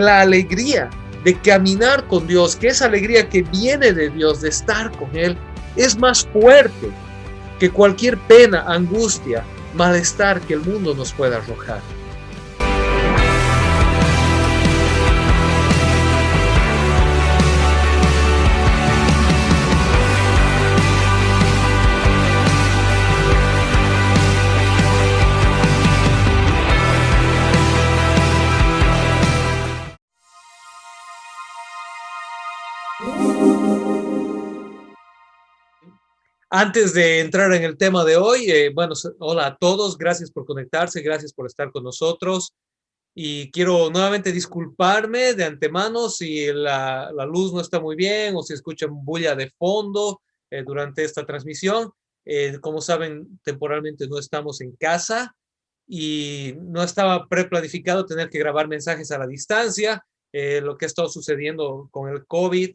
la alegría de caminar con Dios, que esa alegría que viene de Dios, de estar con Él, es más fuerte que cualquier pena, angustia, malestar que el mundo nos pueda arrojar. Antes de entrar en el tema de hoy, hola a todos, gracias por conectarse, gracias por estar con nosotros y quiero nuevamente disculparme de antemano si la luz no está muy bien o si escuchan bulla de fondo durante esta transmisión. Como saben, temporalmente no estamos en casa y no estaba preplanificado tener que grabar mensajes a la distancia. Lo que ha estado sucediendo con el COVID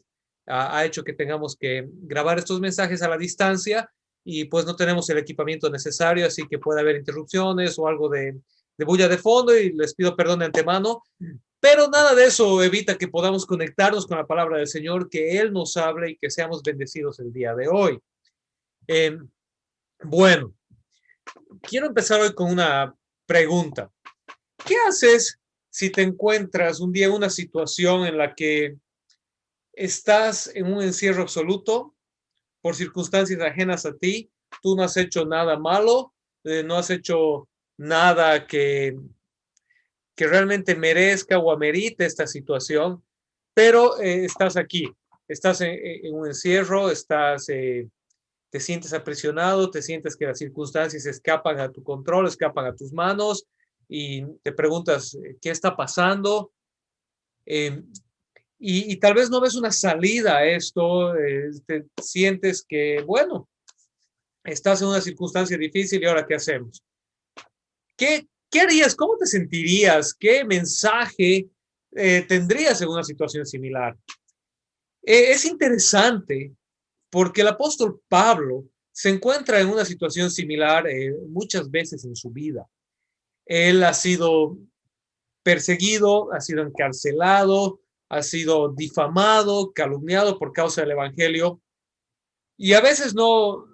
ha hecho que tengamos que grabar estos mensajes a la distancia y pues no tenemos el equipamiento necesario, así que puede haber interrupciones o algo de bulla de fondo y les pido perdón de antemano, pero nada de eso evita que podamos conectarnos con la palabra del Señor, que Él nos hable y que seamos bendecidos el día de hoy. Eh, bueno, quiero empezar hoy con una pregunta. ¿Qué haces si te encuentras un día en una situación en la que estás en un encierro absoluto por circunstancias ajenas a ti? Tú no has hecho nada malo, no has hecho nada que realmente merezca o amerite esta situación, pero estás aquí, estás en un encierro, te sientes aprisionado, te sientes que las circunstancias escapan a tu control, escapan a tus manos y te preguntas, ¿qué está pasando? Eh, y tal vez no ves una salida a esto, te sientes que, bueno, estás en una circunstancia difícil y ahora ¿qué hacemos? ¿Qué harías? ¿Cómo te sentirías? ¿Qué mensaje tendrías en una situación similar? Es interesante porque el apóstol Pablo se encuentra en una situación similar muchas veces en su vida. Él ha sido perseguido, ha sido encarcelado, ha sido difamado, calumniado por causa del evangelio. Y a veces no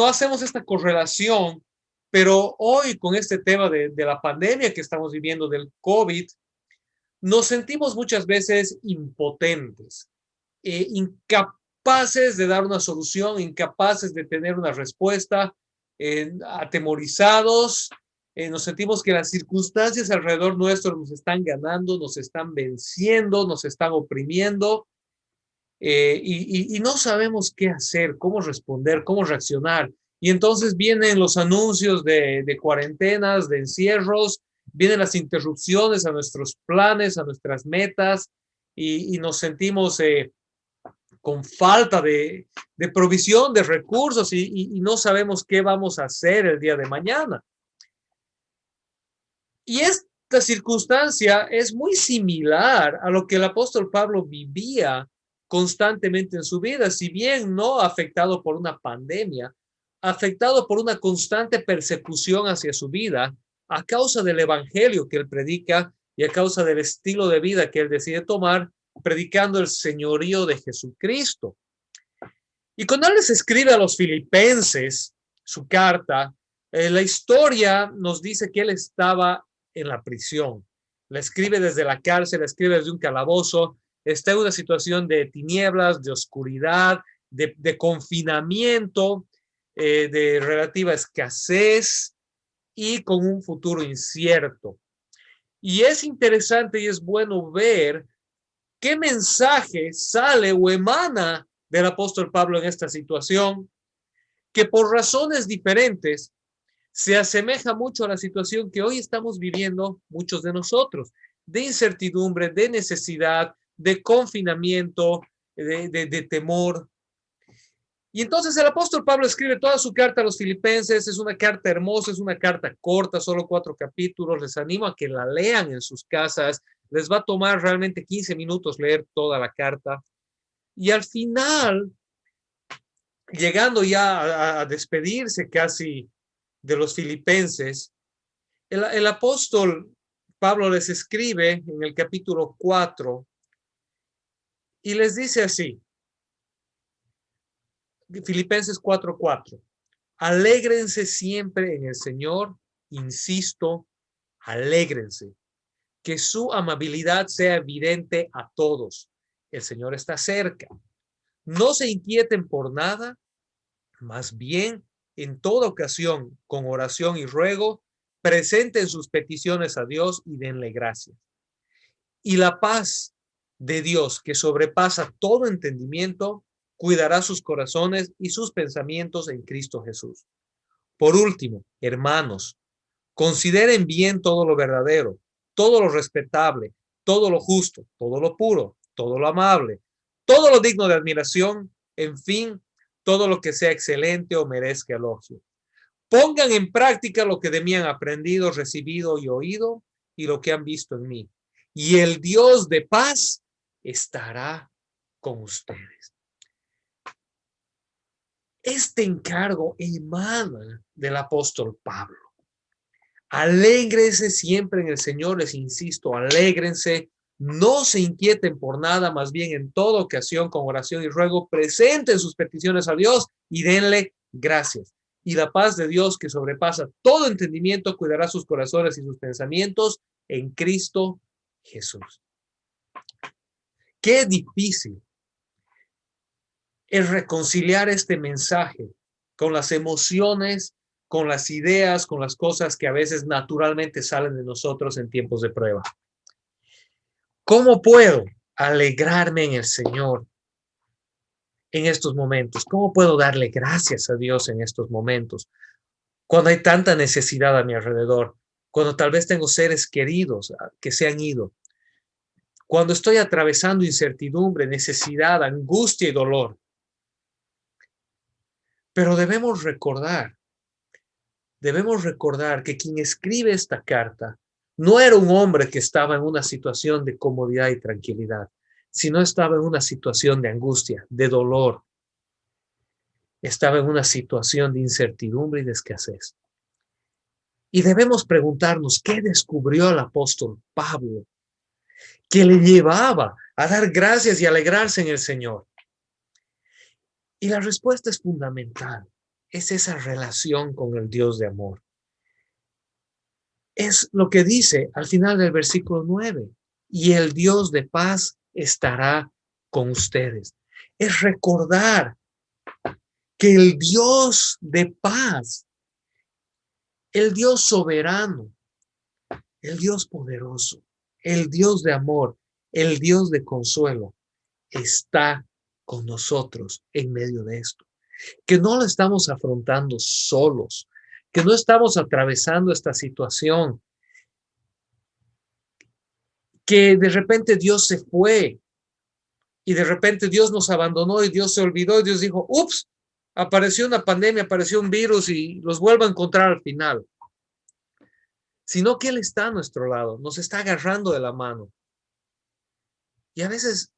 hacemos esta correlación, pero hoy con este tema de la pandemia que estamos viviendo del COVID, nos sentimos muchas veces impotentes, incapaces de dar una solución, incapaces de tener una respuesta, atemorizados, nos sentimos que las circunstancias alrededor nuestro nos están ganando, nos están venciendo, nos están oprimiendo, y no sabemos qué hacer, cómo responder, cómo reaccionar. Y entonces vienen los anuncios de cuarentenas, de encierros, vienen las interrupciones a nuestros planes, a nuestras metas, y nos sentimos con falta de provisión de recursos y no sabemos qué vamos a hacer el día de mañana. Y esta circunstancia es muy similar a lo que el apóstol Pablo vivía constantemente en su vida, si bien no afectado por una pandemia, afectado por una constante persecución hacia su vida a causa del evangelio que él predica y a causa del estilo de vida que él decide tomar, predicando el señorío de Jesucristo. Y cuando él les escribe a los filipenses su carta, la historia nos dice que él estaba en la prisión. La escribe desde la cárcel, la escribe desde un calabozo, está en una situación de tinieblas, de oscuridad, de confinamiento, de relativa escasez y con un futuro incierto. Y es interesante y es bueno ver qué mensaje sale o emana del apóstol Pablo en esta situación, que por razones diferentes se asemeja mucho a la situación que hoy estamos viviendo muchos de nosotros, de incertidumbre, de necesidad, de confinamiento, de temor. Y entonces el apóstol Pablo escribe toda su carta a los filipenses, es una carta hermosa, es una carta corta, solo 4 capítulos, les animo a que la lean en sus casas, les va a tomar realmente 15 minutos leer toda la carta. Y al final, llegando ya a despedirse casi de los filipenses, el apóstol Pablo les escribe en el capítulo 4 y les dice así, Filipenses 4:4, alégrense siempre en el Señor, insisto, alégrense, que su amabilidad sea evidente a todos. El Señor está cerca. No se inquieten por nada, más bien, en toda ocasión, con oración y ruego, presenten sus peticiones a Dios y denle gracias. Y la paz de Dios, que sobrepasa todo entendimiento, cuidará sus corazones y sus pensamientos en Cristo Jesús. Por último, hermanos, consideren bien todo lo verdadero, todo lo respetable, todo lo justo, todo lo puro, todo lo amable, todo lo digno de admiración, en fin, todo lo que sea excelente o merezca elogio. Pongan en práctica lo que de mí han aprendido, recibido y oído y lo que han visto en mí. Y el Dios de paz estará con ustedes. Este encargo emana del apóstol Pablo. Alégrense siempre en el Señor, les insisto, alégrense, no se inquieten por nada, más bien en toda ocasión con oración y ruego, presenten sus peticiones a Dios y denle gracias. Y la paz de Dios que sobrepasa todo entendimiento cuidará sus corazones y sus pensamientos en Cristo Jesús. Qué difícil es reconciliar este mensaje con las emociones, con las ideas, con las cosas que a veces naturalmente salen de nosotros en tiempos de prueba. ¿Cómo puedo alegrarme en el Señor en estos momentos? ¿Cómo puedo darle gracias a Dios en estos momentos? Cuando hay tanta necesidad a mi alrededor, cuando tal vez tengo seres queridos que se han ido, cuando estoy atravesando incertidumbre, necesidad, angustia y dolor. Pero debemos recordar que quien escribe esta carta no era un hombre que estaba en una situación de comodidad y tranquilidad, sino estaba en una situación de angustia, de dolor. Estaba en una situación de incertidumbre y de escasez. Y debemos preguntarnos, ¿qué descubrió el apóstol Pablo que le llevaba a dar gracias y alegrarse en el Señor? Y la respuesta es fundamental. Es esa relación con el Dios de amor. Es lo que dice al final del versículo 9. Y el Dios de paz estará con ustedes. Es recordar que el Dios de paz, el Dios soberano, el Dios poderoso, el Dios de amor, el Dios de consuelo, está con nosotros en medio de esto. Que no lo estamos afrontando solos, que no estamos atravesando esta situación, que de repente Dios se fue y de repente Dios nos abandonó y Dios se olvidó y Dios dijo, ups, apareció una pandemia, apareció un virus y los vuelvo a encontrar al final. Sino que Él está a nuestro lado, nos está agarrando de la mano. Y a veces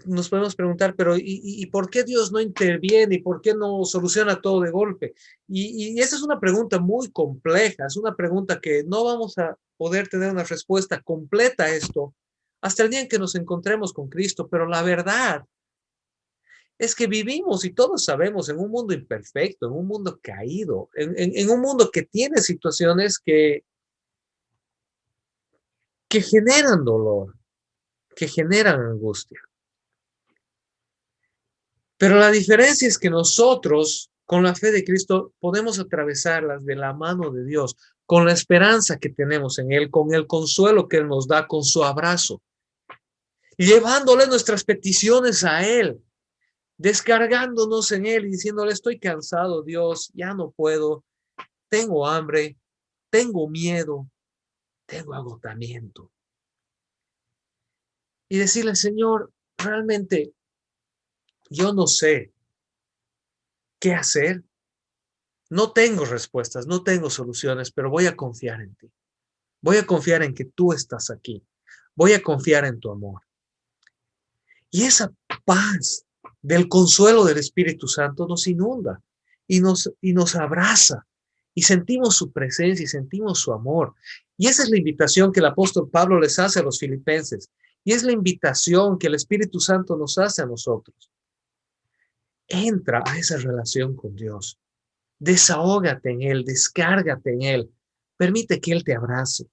nos podemos preguntar, pero ¿y por qué Dios no interviene? ¿Y por qué no soluciona todo de golpe? Y esa es una pregunta muy compleja, es una pregunta que no vamos a poder tener una respuesta completa a esto hasta el día en que nos encontremos con Cristo, pero la verdad es que vivimos y todos sabemos en un mundo imperfecto, en un mundo caído, en un mundo que tiene situaciones que generan dolor, que generan angustia. Pero la diferencia es que nosotros, con la fe de Cristo, podemos atravesarlas de la mano de Dios, con la esperanza que tenemos en Él, con el consuelo que Él nos da, con su abrazo, llevándole nuestras peticiones a Él, descargándonos en Él y diciéndole, estoy cansado, Dios, ya no puedo, tengo hambre, tengo miedo, tengo agotamiento. Y decirle, Señor, realmente yo no sé qué hacer. No tengo respuestas, no tengo soluciones, pero voy a confiar en ti. Voy a confiar en que tú estás aquí. Voy a confiar en tu amor. Y esa paz del consuelo del Espíritu Santo nos inunda y nos abraza y sentimos su presencia y sentimos su amor. Y esa es la invitación que el apóstol Pablo les hace a los filipenses. Y es la invitación que el Espíritu Santo nos hace a nosotros. Entra a esa relación con Dios. Desahógate en Él, descárgate en Él. Permite que Él te abrace.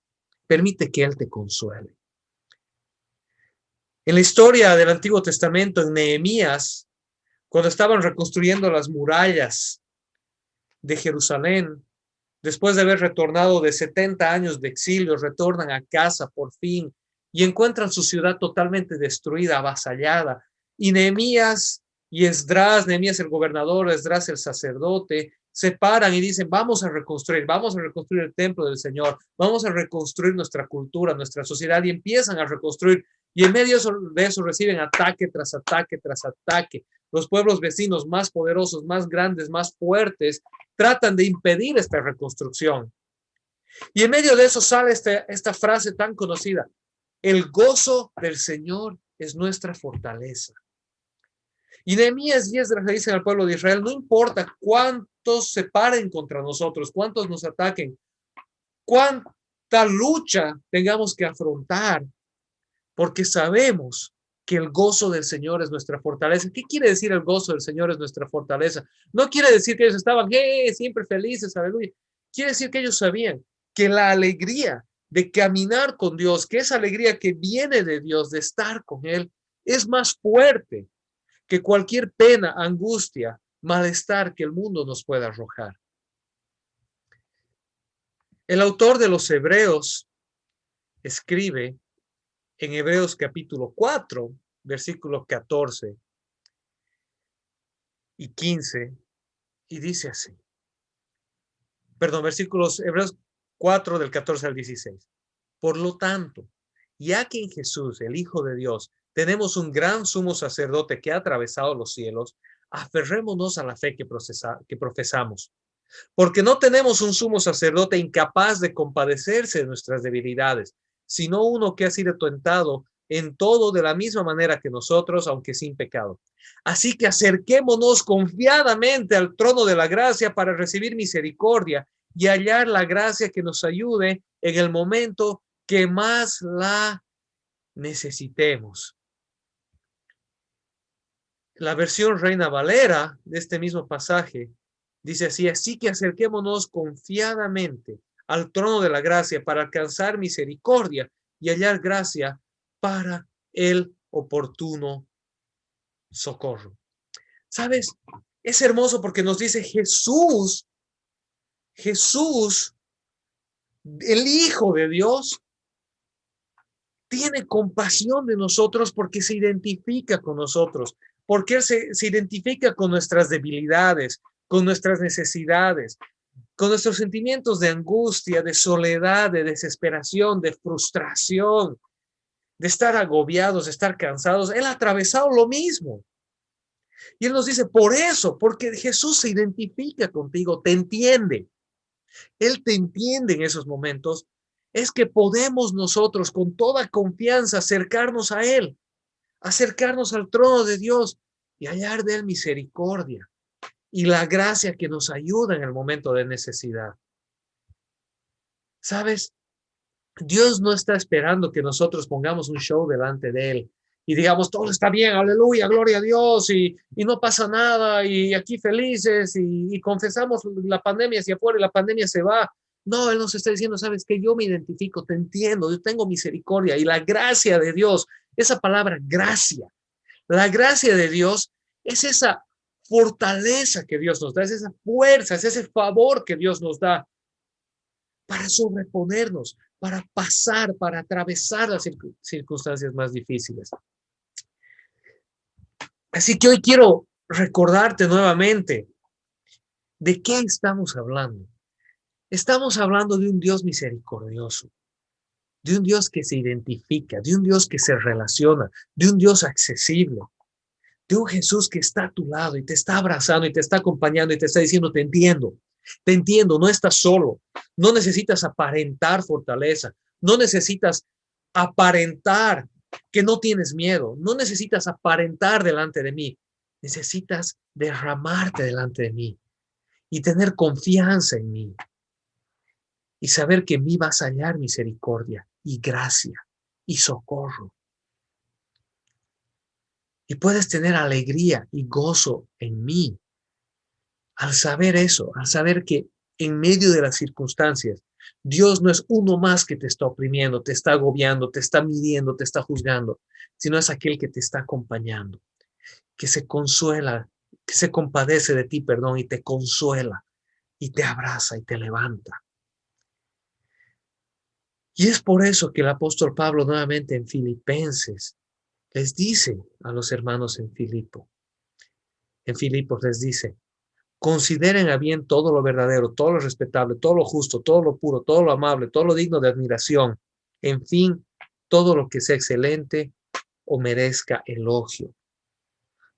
Permite que Él te consuele. En la historia del Antiguo Testamento, en Nehemías, cuando estaban reconstruyendo las murallas de Jerusalén, después de haber retornado de 70 años de exilio, retornan a casa por fin y encuentran su ciudad totalmente destruida, avasallada. Y Nehemías y Esdras, Nehemías el gobernador, Esdras el sacerdote, se paran y dicen, vamos a reconstruir el templo del Señor, vamos a reconstruir nuestra cultura, nuestra sociedad, y empiezan a reconstruir. Y en medio de eso reciben ataque tras ataque tras ataque. Los pueblos vecinos más poderosos, más grandes, más fuertes, tratan de impedir esta reconstrucción. Y en medio de eso sale esta frase tan conocida: el gozo del Señor es nuestra fortaleza. Y Nehemías y Esdras le dicen al pueblo de Israel, no importa cuántos se paren contra nosotros, cuántos nos ataquen, cuánta lucha tengamos que afrontar, porque sabemos que el gozo del Señor es nuestra fortaleza. ¿Qué quiere decir el gozo del Señor es nuestra fortaleza? No quiere decir que ellos estaban siempre felices, aleluya. Quiere decir que ellos sabían que la alegría de caminar con Dios, que esa alegría que viene de Dios, de estar con Él, es más fuerte que cualquier pena, angustia, malestar que el mundo nos pueda arrojar. El autor de los Hebreos escribe en Hebreos capítulo 4, versículos 14 y 15, y dice así. Versículos Hebreos 4 del 14 al 16. Por lo tanto, ya que en Jesús, el Hijo de Dios, tenemos un gran sumo sacerdote que ha atravesado los cielos, aferrémonos a la fe que profesamos. Porque no tenemos un sumo sacerdote incapaz de compadecerse de nuestras debilidades, sino uno que ha sido tentado en todo de la misma manera que nosotros, aunque sin pecado. Así que acerquémonos confiadamente al trono de la gracia para recibir misericordia y hallar la gracia que nos ayude en el momento que más la necesitemos. La versión Reina Valera de este mismo pasaje dice así: así que acerquémonos confiadamente al trono de la gracia para alcanzar misericordia y hallar gracia para el oportuno socorro. ¿Sabes? Es hermoso porque nos dice Jesús, el Hijo de Dios, tiene compasión de nosotros porque se identifica con nosotros, porque Él se identifica con nuestras debilidades, con nuestras necesidades, con nuestros sentimientos de angustia, de soledad, de desesperación, de frustración, de estar agobiados, de estar cansados. Él ha atravesado lo mismo. Y Él nos dice, por eso, porque Jesús se identifica contigo, te entiende. Él te entiende en esos momentos. Es que podemos nosotros con toda confianza acercarnos a Él, acercarnos al trono de Dios y hallar de Él misericordia y la gracia que nos ayuda en el momento de necesidad. ¿Sabes? Dios no está esperando que nosotros pongamos un show delante de Él y digamos, todo está bien, aleluya, gloria a Dios, y no pasa nada, y aquí felices, y confesamos la pandemia hacia afuera y la pandemia se va. No, Él nos está diciendo, sabes que yo me identifico, te entiendo, yo tengo misericordia, y la gracia de Dios, esa palabra gracia, la gracia de Dios es esa fortaleza que Dios nos da, es esa fuerza, es ese favor que Dios nos da para sobreponernos, para pasar, para atravesar las circunstancias más difíciles. Así que hoy quiero recordarte nuevamente de qué estamos hablando. Estamos hablando de un Dios misericordioso, de un Dios que se identifica, de un Dios que se relaciona, de un Dios accesible, de un Jesús que está a tu lado y te está abrazando y te está acompañando y te está diciendo, te entiendo, no estás solo, no necesitas aparentar fortaleza, no necesitas aparentar que no tienes miedo, no necesitas aparentar delante de mí, necesitas derramarte delante de mí y tener confianza en mí y saber que en mí vas a hallar misericordia y gracia y socorro. Y puedes tener alegría y gozo en mí al saber eso, al saber que en medio de las circunstancias, Dios no es uno más que te está oprimiendo, te está agobiando, te está midiendo, te está juzgando, sino es aquel que te está acompañando, que se consuela, que se compadece de ti, perdón, y te consuela, y te abraza y te levanta. Y es por eso que el apóstol Pablo nuevamente en Filipenses les dice a los hermanos en Filipos les dice, consideren a bien todo lo verdadero, todo lo respetable, todo lo justo, todo lo puro, todo lo amable, todo lo digno de admiración. En fin, todo lo que sea excelente o merezca elogio.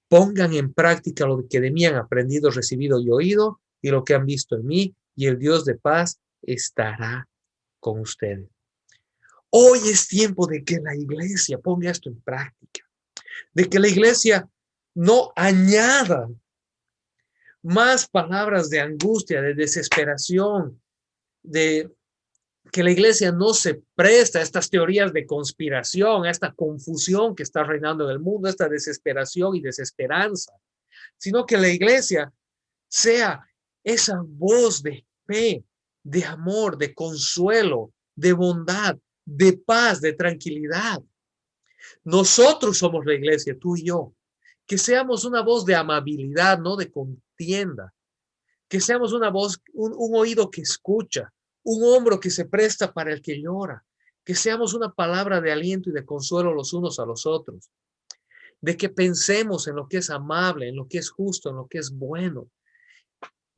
Pongan en práctica lo que de mí han aprendido, recibido y oído, y lo que han visto en mí, y el Dios de paz estará con ustedes. Hoy es tiempo de que la iglesia ponga esto en práctica, de que la iglesia no añada más palabras de angustia, de desesperación, de que la iglesia no se presta a estas teorías de conspiración, a esta confusión que está reinando en el mundo, a esta desesperación y desesperanza, sino que la iglesia sea esa voz de fe, de amor, de consuelo, de bondad, de paz, de tranquilidad. Nosotros somos la iglesia, tú y yo. Que seamos una voz de amabilidad, no de contienda. Que seamos una voz, un oído que escucha, un hombro que se presta para el que llora. Que seamos una palabra de aliento y de consuelo los unos a los otros. De que pensemos en lo que es amable, en lo que es justo, en lo que es bueno.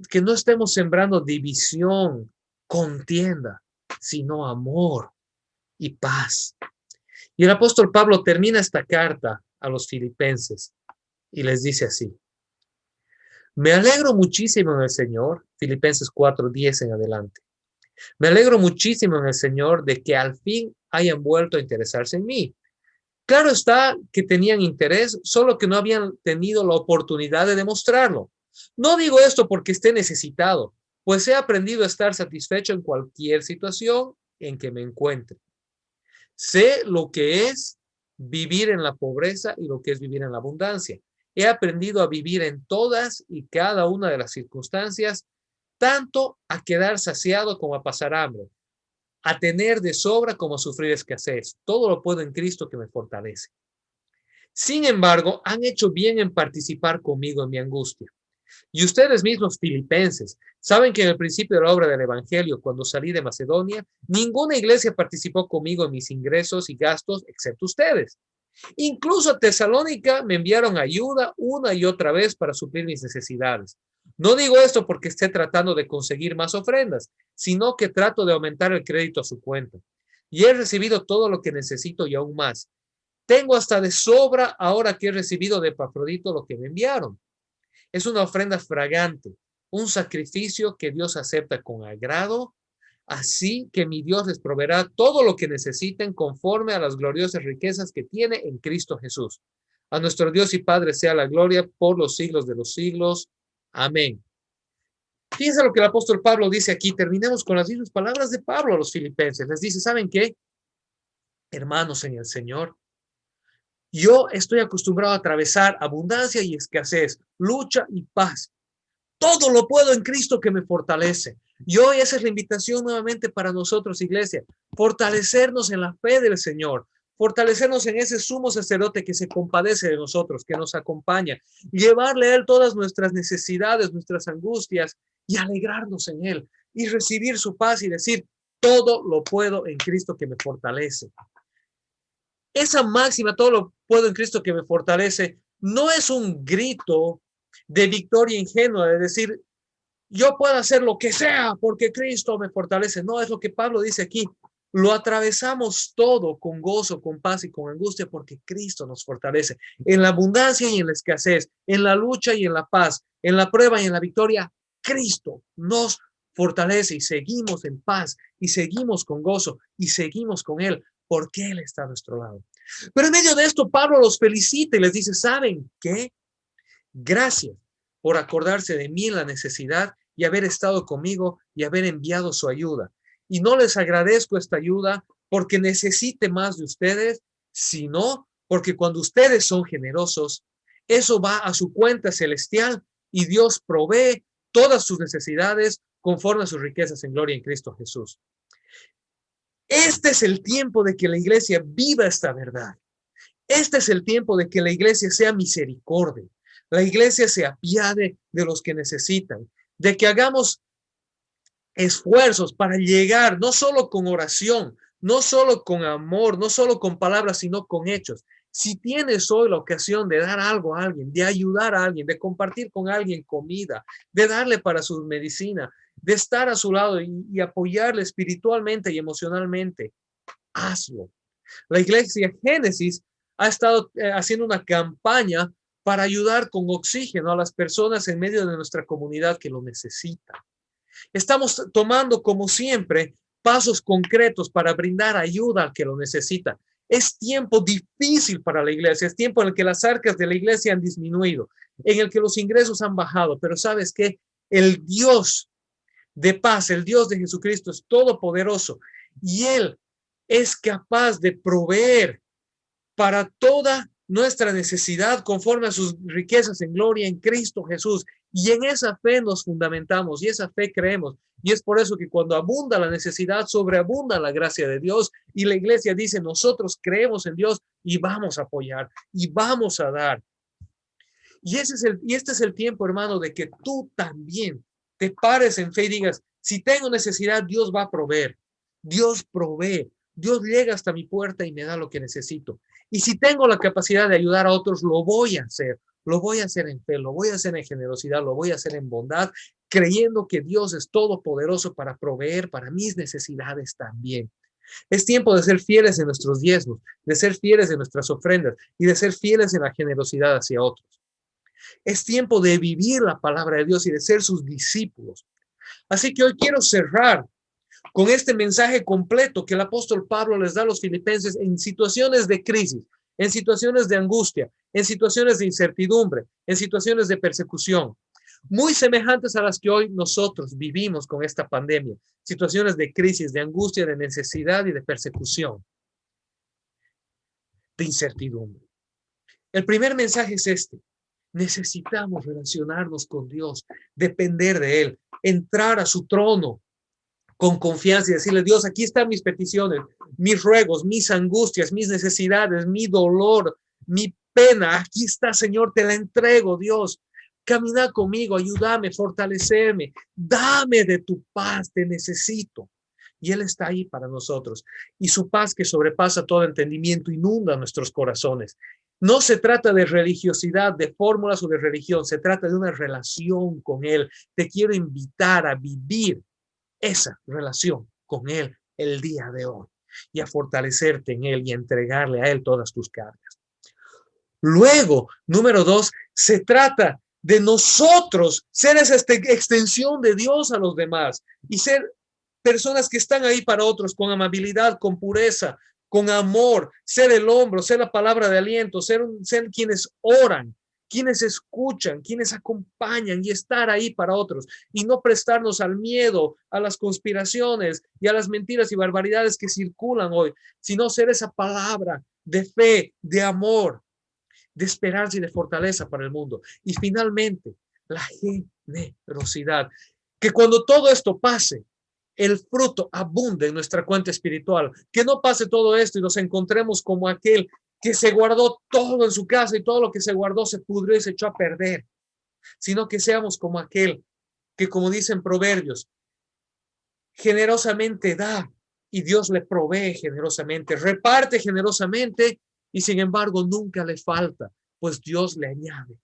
Que no estemos sembrando división, contienda, sino amor y paz. Y el apóstol Pablo termina esta carta a los filipenses y les dice así: me alegro muchísimo en el Señor, Filipenses 4:10 en adelante. Me alegro muchísimo en el Señor de que al fin hayan vuelto a interesarse en mí. Claro está que tenían interés, solo que no habían tenido la oportunidad de demostrarlo. No digo esto porque esté necesitado, pues he aprendido a estar satisfecho en cualquier situación en que me encuentre. Sé lo que es vivir en la pobreza y lo que es vivir en la abundancia. He aprendido a vivir en todas y cada una de las circunstancias, tanto a quedar saciado como a pasar hambre, a tener de sobra como a sufrir escasez. Todo lo puedo en Cristo que me fortalece. Sin embargo, han hecho bien en participar conmigo en mi angustia. Y ustedes mismos, filipenses, saben que en el principio de la obra del Evangelio, cuando salí de Macedonia, ninguna iglesia participó conmigo en mis ingresos y gastos, excepto ustedes. Incluso a Tesalónica me enviaron ayuda una y otra vez para suplir mis necesidades. No digo esto porque esté tratando de conseguir más ofrendas, sino que trato de aumentar el crédito a su cuenta. Y he recibido todo lo que necesito y aún más. Tengo hasta de sobra ahora que he recibido de Epafrodito lo que me enviaron. Es una ofrenda fragante, un sacrificio que Dios acepta con agrado. Así que mi Dios les proveerá todo lo que necesiten conforme a las gloriosas riquezas que tiene en Cristo Jesús. A nuestro Dios y Padre sea la gloria por los siglos de los siglos. Amén. Fíjense lo que el apóstol Pablo dice aquí. Terminemos con las mismas palabras de Pablo a los filipenses. Les dice, ¿saben qué? Hermanos en el Señor, yo estoy acostumbrado a atravesar abundancia y escasez, lucha y paz. Todo lo puedo en Cristo que me fortalece. Y hoy esa es la invitación nuevamente para nosotros, iglesia. Fortalecernos en la fe del Señor. Fortalecernos en ese sumo sacerdote que se compadece de nosotros, que nos acompaña. Llevarle a Él todas nuestras necesidades, nuestras angustias y alegrarnos en Él. Y recibir su paz y decir, todo lo puedo en Cristo que me fortalece. Esa máxima, todo lo puedo en Cristo que me fortalece, no es un grito de victoria ingenua, de decir, yo puedo hacer lo que sea porque Cristo me fortalece. No, es lo que Pablo dice aquí. Lo atravesamos todo con gozo, con paz y con angustia porque Cristo nos fortalece. En la abundancia y en la escasez, en la lucha y en la paz, en la prueba y en la victoria, Cristo nos fortalece y seguimos en paz y seguimos con gozo y seguimos con Él porque Él está a nuestro lado. Pero en medio de esto, Pablo los felicita y les dice, ¿saben qué? Gracias por acordarse de mí en la necesidad y haber estado conmigo y haber enviado su ayuda. Y no les agradezco esta ayuda porque necesite más de ustedes, sino porque cuando ustedes son generosos, eso va a su cuenta celestial y Dios provee todas sus necesidades conforme a sus riquezas en gloria en Cristo Jesús. Este es el tiempo de que la iglesia viva esta verdad. Este es el tiempo de que la iglesia sea misericordia. La iglesia se apiade de los que necesitan, de que hagamos esfuerzos para llegar, no solo con oración, no solo con amor, no solo con palabras, sino con hechos. Si tienes hoy la ocasión de dar algo a alguien, de ayudar a alguien, de compartir con alguien comida, de darle para su medicina, de estar a su lado y apoyarle espiritualmente y emocionalmente, hazlo. La iglesia Génesis ha estado haciendo una campaña para ayudar con oxígeno a las personas en medio de nuestra comunidad que lo necesitan. Estamos tomando, como siempre, pasos concretos para brindar ayuda al que lo necesita. Es tiempo difícil para la iglesia, es tiempo en el que las arcas de la iglesia han disminuido, en el que los ingresos han bajado, pero ¿sabes qué? El Dios de paz, el Dios de Jesucristo es todopoderoso y Él es capaz de proveer para toda nuestra necesidad conforme a sus riquezas en gloria en Cristo Jesús. Y en esa fe nos fundamentamos y esa fe creemos. Y es por eso que cuando abunda la necesidad, sobreabunda la gracia de Dios. Y la iglesia dice, nosotros creemos en Dios y vamos a apoyar y vamos a dar. Y este es el tiempo, hermano, de que tú también te pares en fe y digas, si tengo necesidad, Dios va a proveer. Dios provee. Dios llega hasta mi puerta y me da lo que necesito. Y si tengo la capacidad de ayudar a otros, lo voy a hacer. Lo voy a hacer en fe, lo voy a hacer en generosidad, lo voy a hacer en bondad, creyendo que Dios es todopoderoso para proveer para mis necesidades también. Es tiempo de ser fieles en nuestros diezmos, de ser fieles en nuestras ofrendas y de ser fieles en la generosidad hacia otros. Es tiempo de vivir la palabra de Dios y de ser sus discípulos. Así que hoy quiero cerrar con este mensaje completo que el apóstol Pablo les da a los filipenses en situaciones de crisis, en situaciones de angustia, en situaciones de incertidumbre, en situaciones de persecución, muy semejantes a las que hoy nosotros vivimos con esta pandemia, situaciones de crisis, de angustia, de necesidad y de persecución, de incertidumbre. El primer mensaje es este. Necesitamos relacionarnos con Dios, depender de Él, entrar a su trono con confianza y decirle, Dios, aquí están mis peticiones, mis ruegos, mis angustias, mis necesidades, mi dolor, mi pena. Aquí está, Señor, te la entrego, Dios. Camina conmigo, ayúdame, fortalecerme, dame de tu paz, te necesito. Y Él está ahí para nosotros. Y su paz que sobrepasa todo entendimiento inunda nuestros corazones. No se trata de religiosidad, de fórmulas o de religión, se trata de una relación con Él. Te quiero invitar a vivir esa relación con Él el día de hoy y a fortalecerte en Él y a entregarle a Él todas tus cargas. Luego, número 2, se trata de nosotros ser esa extensión de Dios a los demás y ser personas que están ahí para otros con amabilidad, con pureza, con amor, ser el hombro, ser la palabra de aliento, ser quienes oran, quienes escuchan, quienes acompañan y estar ahí para otros y no prestarnos al miedo, a las conspiraciones y a las mentiras y barbaridades que circulan hoy, sino ser esa palabra de fe, de amor, de esperanza y de fortaleza para el mundo. Y finalmente, la generosidad, que cuando todo esto pase, el fruto abunde en nuestra cuenta espiritual, que no pase todo esto y nos encontremos como aquel que se guardó todo en su casa y todo lo que se guardó se pudrió y se echó a perder, sino que seamos como aquel que, como dicen Proverbios, generosamente da y Dios le provee generosamente, reparte generosamente y sin embargo nunca le falta, pues Dios le añade.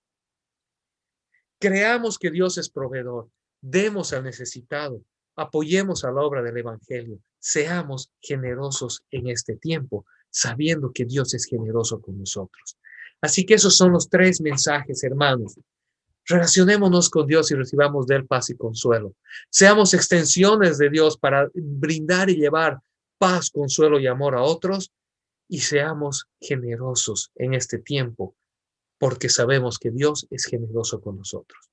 Creamos que Dios es proveedor, demos al necesitado, apoyemos a la obra del evangelio, seamos generosos en este tiempo, sabiendo que Dios es generoso con nosotros. Así que esos son los 3 mensajes, hermanos. Relacionémonos con Dios y recibamos de Él paz y consuelo. Seamos extensiones de Dios para brindar y llevar paz, consuelo y amor a otros y seamos generosos en este tiempo porque sabemos que Dios es generoso con nosotros.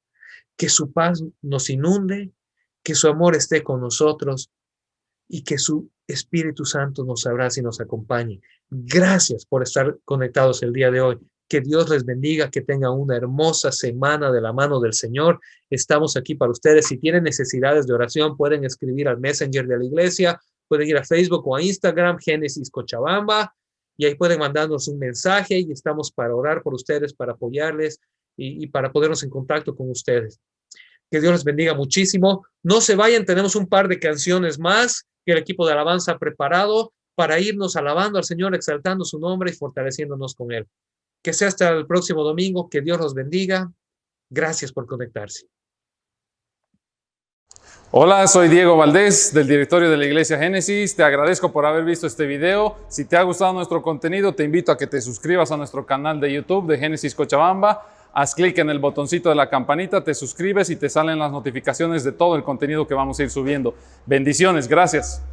Que su paz nos inunde, que su amor esté con nosotros y que su Espíritu Santo nos abrace y nos acompañe. Gracias por estar conectados el día de hoy. Que Dios les bendiga, que tengan una hermosa semana de la mano del Señor. Estamos aquí para ustedes. Si tienen necesidades de oración, pueden escribir al Messenger de la iglesia, pueden ir a Facebook o a Instagram, Génesis Cochabamba, y ahí pueden mandarnos un mensaje y estamos para orar por ustedes, para apoyarles y para ponernos en contacto con ustedes. Que Dios les bendiga muchísimo. No se vayan, tenemos un par de canciones más que el equipo de alabanza ha preparado para irnos alabando al Señor, exaltando su nombre y fortaleciéndonos con Él. Que sea hasta el próximo domingo. Que Dios los bendiga. Gracias por conectarse. Hola, soy Diego Valdés del directorio de la Iglesia Génesis. Te agradezco por haber visto este video. Si te ha gustado nuestro contenido, te invito a que te suscribas a nuestro canal de YouTube de Génesis Cochabamba. Haz clic en el botoncito de la campanita, te suscribes y te salen las notificaciones de todo el contenido que vamos a ir subiendo. Bendiciones, gracias.